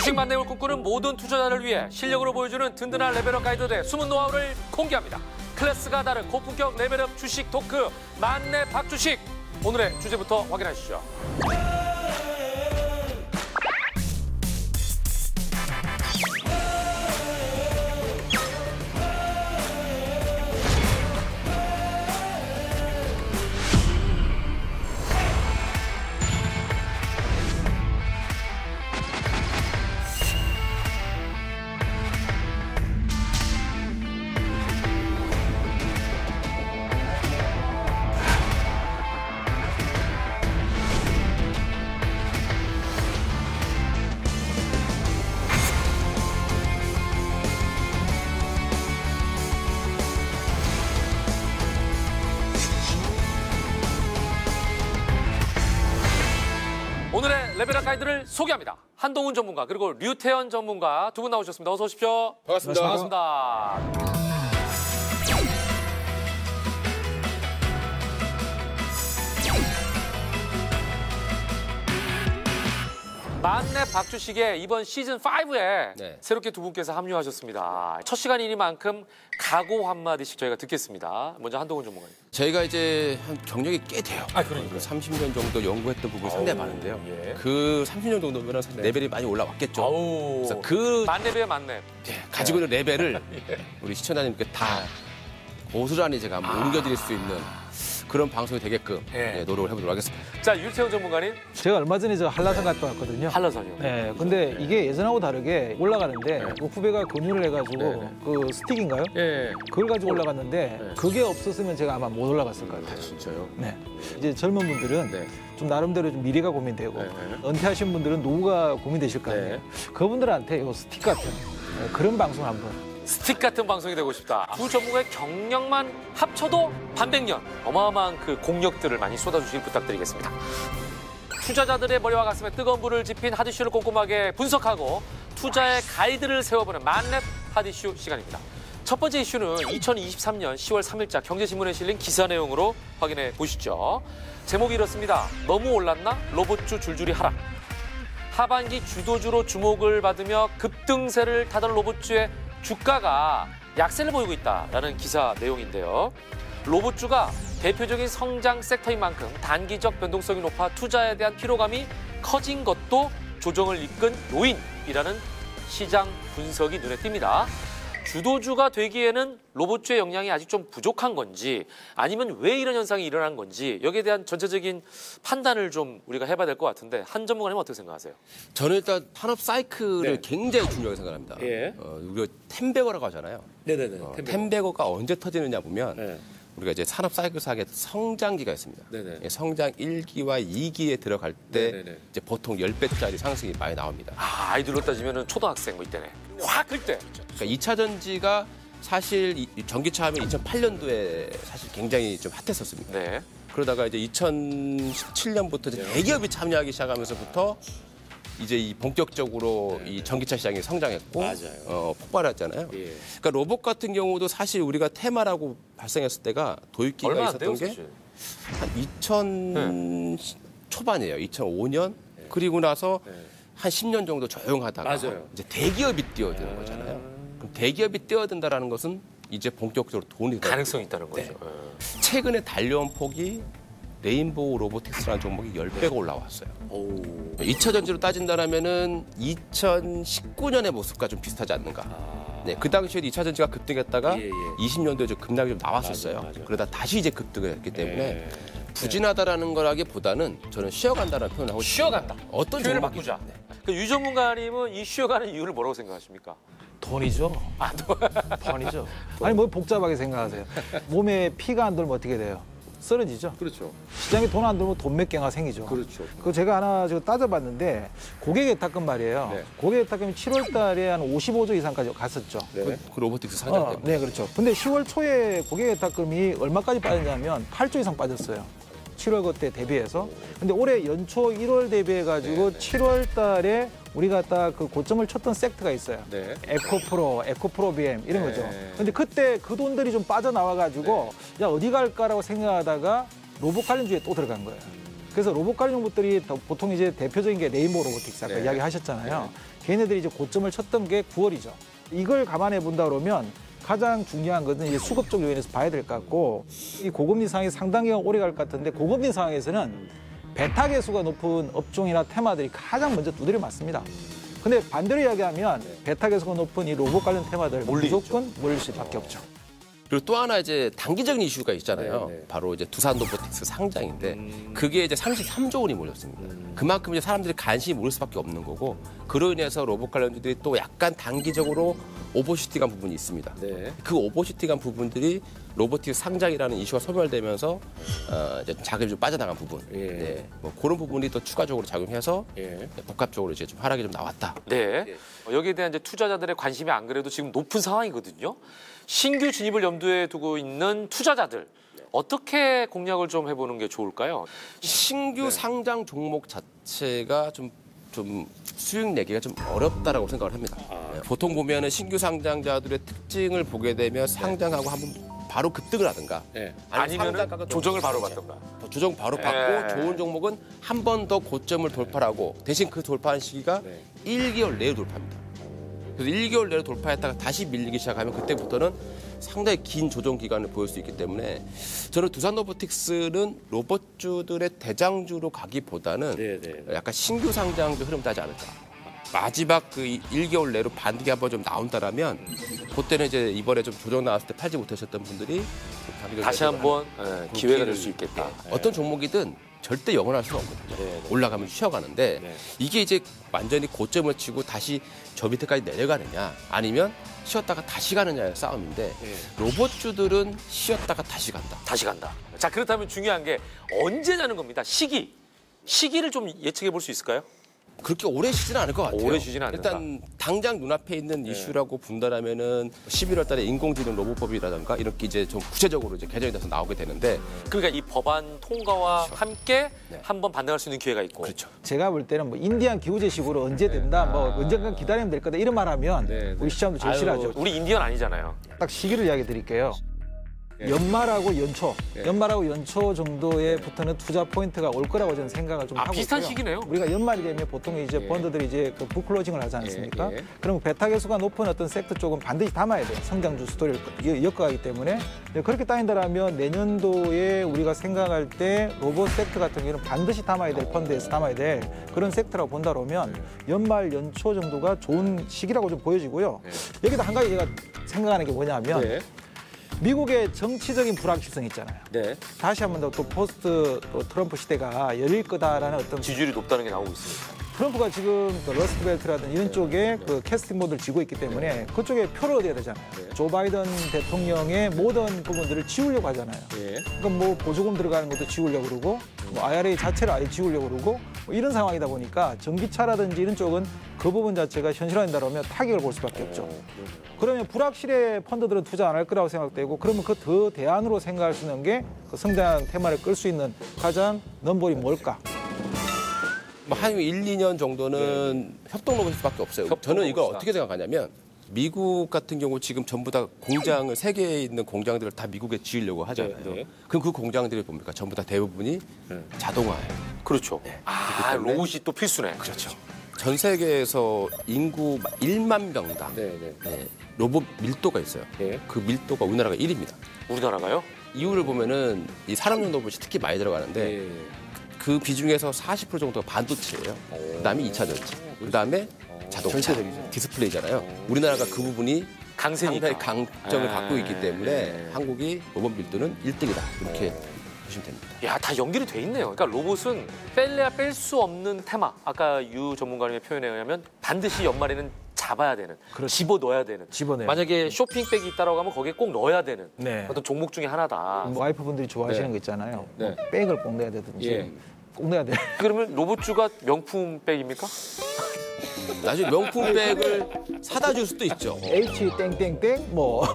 주식 만렙을 꿈꾸는 모든 투자자를 위해 실력으로 보여주는 든든한 레벨업 가이드들의 숨은 노하우를 공개합니다. 클래스가 다른 고품격 레벨업 주식 토크 만렙 박주식. 오늘의 주제부터 확인하시죠. 오늘의 레벨업 가이드를 소개합니다. 한동훈 전문가 그리고 류태현 전문가 두 분 나오셨습니다. 어서 오십시오. 반갑습니다. 반갑습니다. 만렙 박주식의 이번 시즌 5에 새롭게 두 분께서 합류하셨습니다. 첫 시간이니만큼 각오 한마디씩 저희가 듣겠습니다. 먼저 한동훈 전문가님. 저희가 이제 한 경력이 꽤 돼요. 그러니까 30년 정도 연구했던 부분이 상당히 많은데요. 그 30년 정도면 레벨이 많이 올라왔겠죠. 그래서 그 만렙이에요, 만렙. 가지고 있는 레벨을 우리 시청자님께 다 고스란히 제가 한번 옮겨드릴 수 있는 그런 방송이 되게끔 노력을 해보도록 하겠습니다. 자, 류태현 전문가님. 제가 얼마 전에 저 한라산 갔다 왔거든요. 한라산이요? 네, 근데 이게 예전하고 다르게 올라가는데 그 후배가 권유를 해가지고 그 스틱인가요? 그걸 가지고 올라갔는데 그게 없었으면 제가 아마 못 올라갔을 것 같아요. 진짜요? 네. 이제 젊은 분들은 좀 나름대로 좀 미래가 고민되고 은퇴하신 분들은 노후가 고민되실 거 아니에요. 그분들한테 이 스틱 같은 그런 방송 한번. 스틱 같은 방송이 되고 싶다. 두 전문가의 경력만 합쳐도 반백년. 어마어마한 그 공력들을 많이 쏟아주시길 부탁드리겠습니다. 투자자들의 머리와 가슴에 뜨거운 불을 지핀 핫이슈를 꼼꼼하게 분석하고 투자의 가이드를 세워보는 만렙 핫이슈 시간입니다. 첫 번째 이슈는 2023년 10월 3일자 경제신문에 실린 기사 내용으로 확인해 보시죠. 제목이 이렇습니다. 너무 올랐나? 로봇주 줄줄이 하락. 하반기 주도주로 주목을 받으며 급등세를 타던 로봇주의 주가가 약세를 보이고 있다라는 기사 내용인데요. 로봇주가 대표적인 성장 섹터인 만큼 단기적 변동성이 높아 투자에 대한 피로감이 커진 것도 조정을 이끈 요인이라는 시장 분석이 눈에 띕니다. 주도주가 되기에는 로봇주의 역량이 아직 좀 부족한 건지 아니면 왜 이런 현상이 일어난 건지 여기에 대한 전체적인 판단을 좀 우리가 해봐야 될 것 같은데 한 전문가님 어떻게 생각하세요? 저는 일단 산업 사이클을 굉장히 중요하게 생각합니다. 우리가 텐베거라고 하잖아요. 텐베거가 언제 터지느냐 보면 우리가 이제 산업 사이클상의 성장기가 있습니다. 성장 1기와 2기에 들어갈 때 이제 보통 10배짜리 상승이 많이 나옵니다. 아이들로 따지면 초등학생 뭐 이때네. 확 클 때. 그러니까 2차 전지가 사실 전기차 하면 2008년도에 사실 굉장히 좀 핫했었습니다. 그러다가 이제 2017년부터 이제 대기업이 참여하기 시작하면서부터 이제 이 본격적으로 이 전기차 시장이 성장했고 폭발했잖아요. 그러니까 로봇 같은 경우도 사실 우리가 테마라고 발생했을 때가 도입기가 있었던 게 한 2000 초반이에요. 2005년 그리고 나서 한 10년 정도 조용하다가 이제 대기업이 뛰어드는 거잖아요. 그럼 대기업이 뛰어든다라는 것은 이제 본격적으로 돈이 가능성이 있다는 거죠. 최근에 달려온 폭이 레인보우 로보틱스라는 종목이 10배가 올라왔어요. 2차 전지로 따진다면은 2019년의 모습과 좀 비슷하지 않는가. 그 당시에도 2차 전지가 급등했다가 20년도에 좀 급락이 좀 나왔었어요. 그러다 다시 이제 급등을 했기 때문에 부진하다라는 거라기보다는 저는 쉬어간다라는 표현을 하고 쉬어간다. 어떤 표현을 바꾸자. 유 전문가님은 이 쉬어가는 이유를 뭐라고 생각하십니까? 돈이죠. 돈이죠. 아니 뭐 복잡하게 생각하세요. 몸에 피가 안 돌면 어떻게 돼요? 쓰러지죠. 그렇죠. 시장에 돈 안 들면 돈 맥갱가 생기죠. 그렇죠. 그 제가 하나 지금 따져봤는데 고객 예탁금 말이에요. 고객 예탁금이 7월 달에 한 55조 이상까지 갔었죠. 그 로보틱스 상장 때문에. 네, 그렇죠. 근데 10월 초에 고객 예탁금이 얼마까지 빠졌냐면 8조 이상 빠졌어요. 7월 그때 대비해서. 근데 올해 연초 1월 대비해가지고 7월 달에 우리가 딱 그 고점을 쳤던 섹터가 있어요. 에코프로, 에코프로비엠 이런 거죠. 근데 그때 그 돈들이 좀 빠져나와가지고 야 어디 갈까라고 생각하다가 로봇 관련주에 또 들어간 거예요. 그래서 로봇 관련 것들이 보통 이제 대표적인 게 레인보우 로보틱스 아까 이야기하셨잖아요. 걔네들이 이제 고점을 쳤던 게 9월이죠. 이걸 감안해 본다 그러면 가장 중요한 것은 이제 수급적 요인에서 봐야 될 것 같고 이 고금리 상황이 상당히 오래 갈 것 같은데 고금리 상황에서는 베타 계수가 높은 업종이나 테마들이 가장 먼저 두드려 맞습니다. 근데 반대로 이야기하면 베타 계수가 높은 이 로봇 관련 테마들 무조건 몰릴 수밖에 없죠. 그리고 또 하나 이제 단기적인 이슈가 있잖아요. 바로 이제 두산 로보틱스 상장인데 그게 이제 33조 원이 몰렸습니다. 그만큼 이제 사람들이 관심이 몰릴 수밖에 없는 거고 그로 인해서 로봇 관련주들이 또 약간 단기적으로 오버슈팅한 부분이 있습니다. 그 오버슈팅한 부분들이 로보틱스 상장이라는 이슈가 소멸되면서 이제 자금이 좀 빠져나간 부분, 뭐 그런 부분이 또 추가적으로 작용해서 복합적으로 이제 좀 하락이 좀 나왔다. 여기에 대한 이제 투자자들의 관심이 안 그래도 지금 높은 상황이거든요. 신규 진입을 염두에 두고 있는 투자자들 어떻게 공략을 좀 해보는 게 좋을까요? 신규 상장 종목 자체가 좀 수익 내기가 좀 어렵다라고 생각을 합니다. 보통 보면은 신규 상장자들의 특징을 보게 되면 상장하고 한번 바로 급등을 하든가 아니면 조정을 바로 받든가. 조정 바로 받고 좋은 종목은 한 번 더 고점을 돌파하고 대신 그 돌파한 시기가 1개월 내에 돌파합니다. 그래서 1개월 내로 돌파했다가 다시 밀리기 시작하면 그때부터는 상당히 긴 조정 기간을 보일 수 있기 때문에 저는 두산 로보틱스는 로봇주들의 대장주로 가기보다는 약간 신규 상장주 흐름 따지 않을까. 마지막 그 1개월 내로 반등이 한번 좀 나온다라면 그때는 이제 이번에 좀 조정 나왔을 때 팔지 못하셨던 분들이 다시 한번 기회가 될 수 있겠다. 어떤 종목이든 절대 영원할 수는 없거든요. 올라가면 쉬어가는데 이게 이제 완전히 고점을 치고 다시 저 밑에까지 내려가느냐 아니면 쉬었다가 다시 가느냐의 싸움인데 로봇주들은 쉬었다가 다시 간다. 다시 간다. 자, 그렇다면 중요한 게 언제냐는 겁니다. 시기를 좀 예측해 볼 수 있을까요? 그렇게 오래 쉬지는 않을 것 같아요. 오래 쉬지는 않는다. 일단 당장 눈앞에 있는 이슈라고 본다라면은 11월 달에 인공지능 로봇법이라든가 이렇게 이제 좀 구체적으로 이제 개정이 돼서 나오게 되는데 그러니까 이 법안 통과와 함께 한번 반등할 수 있는 기회가 있고. 그렇죠. 제가 볼 때는 뭐 인디안 기후제식으로 언제 된다, 뭐 언젠간 기다리면 될 거다 이런 말하면 우리 시장도 제일 싫어하죠. 우리 인디언 아니잖아요. 딱 시기를 이야기 드릴게요. 연말하고 연초, 연말하고 연초 정도에 부터는 투자 포인트가 올 거라고 저는 생각을 좀 하고 비슷한 있고요. 시기네요. 우리가 연말이 되면 보통 이제 펀드들이 이제 그 북클로징을 하지 않습니까? 그럼 베타 계수가 높은 어떤 섹터 쪽은 반드시 담아야 돼요. 성장주 스토리를 엮어가기 때문에 그렇게 따진다면 내년도에 우리가 생각할 때 로봇 섹터 같은 경우는 반드시 담아야 될 펀드에서 담아야 될 그런 섹터라고 본다 그러면 연말 연초 정도가 좋은 시기라고 좀 보여지고요. 여기다 한 가지 제가 생각하는 게 뭐냐면 미국의 정치적인 불확실성이 있잖아요. 다시 한 번 더 또 포스트 트럼프 시대가 열릴 거다라는 어떤 지지율이 높다는 게 나오고 있습니다. 트럼프가 지금 러스트벨트라든 이런 쪽에 그 캐스팅 모드를 쥐고 있기 때문에 그쪽에 표를 얻어야 되잖아요. 조 바이든 대통령의 모든 부분들을 지우려고 하잖아요. 그러니까 뭐 보조금 들어가는 것도 지우려고 그러고 뭐 IRA 자체를 아예 지우려고 그러고 뭐 이런 상황이다 보니까 전기차라든지 이런 쪽은 그 부분 자체가 현실화된다면 타격을 볼 수밖에 없죠. 그러면 불확실해 펀드들은 투자 안 할 거라고 생각되고 그러면 그 더 대안으로 생각할 수 있는 게 그 성장 테마를 끌 수 있는 가장 넘버이 뭘까? 뭐 한 1, 2년 정도는 협동 로봇일 수밖에 없어요. 저는 이걸 어떻게 생각하냐면 미국 같은 경우 지금 전부 다 공장을 세계에 있는 공장들을 다 미국에 지으려고 하잖아요. 그럼 그 공장들이 뭡니까? 전부 다 대부분이 자동화예요. 그렇죠. 로봇이 또 필수네. 그렇죠. 전 세계에서 인구 1만 명당 로봇 밀도가 있어요. 그 밀도가 우리나라가 1위입니다. 우리나라가요? 이유를 보면은 이 산업용 로봇이 특히 많이 들어가는데 그 비중에서 40% 정도가 반도체예요. 그다음에 2차 전지, 그다음에 자동차, 디스플레이잖아요. 우리나라가 그 부분이 강세니까. 상당히 강점을 갖고 있기 때문에 한국이 로봇 밀도는 1등이다. 이렇게 보시면 됩니다. 야, 다 연결이 돼 있네요. 그러니까 로봇은 뺄래야 뺄 수 없는 테마. 아까 유 전문가님의 표현에 의하면 반드시 연말에는 잡아야 되는, 집어넣어야 되는. 만약에 쇼핑백이 있다라고 하면 거기에 꼭 넣어야 되는 어떤 종목 중에 하나다. 와이프분들이 좋아하시는 거 있잖아요. 뭐 백을 꼭 넣어야 되든지 꼭 넣어야 돼. 그러면 로봇주가 명품백입니까? 나중에 명품백을 사다 줄 수도 있죠. H 땡땡땡 뭐